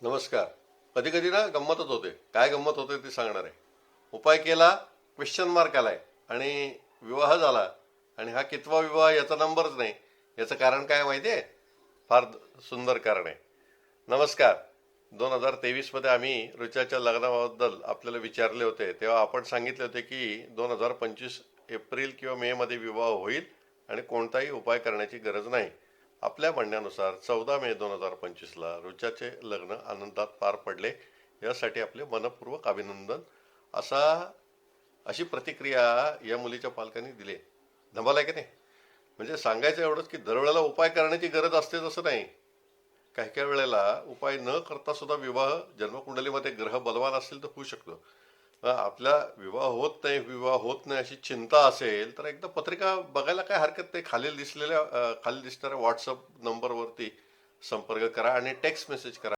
नमस्कार. कधी कधी ना गंमतच होते. काय गंमत होते ते सांगणार आहे. उपाय केला, क्वेश्चन मार्क आलाय आणि विवाह झाला. आणि हा कितवा विवाह याचा नंबरच नाही. याचं कारण काय माहिती आहे? फार सुंदर कारण आहे. नमस्कार. 2023 मध्ये आम्ही ऋचाच्या लग्नाबद्दल आपल्याला विचारले होते, तेव्हा आपण सांगितले होते की 2025 एप्रिल किंवा मे मध्ये विवाह होईल आणि कोणताही उपाय करण्याची गरज नाही. आपल्या म्हणण्यानुसार 14 मे 2025ला ऋचाचे लग्न आनंदात पार पडले. यासाठी आपले मनपूर्वक अभिनंदन. असा अशी प्रतिक्रिया या मुलीच्या पालकांनी दिली. धमाल आहे की नाही? म्हणजे सांगायचं एवढंच की दरवेळेला उपाय करण्याची गरज असतेच असं नाही. काही काही वेळेला उपाय न करता सुद्धा विवाह जन्मकुंडलीमध्ये ग्रह बलवान असतील तर होऊ शकतो. आपल्या विवाह होत नाही अशी चिंता असेल तर एकदा पत्रिका बघायला काय हरकत नाही. खाली दिसणाऱ्या व्हॉट्सअप नंबरवरती संपर्क करा आणि टेक्स्ट मेसेज करा.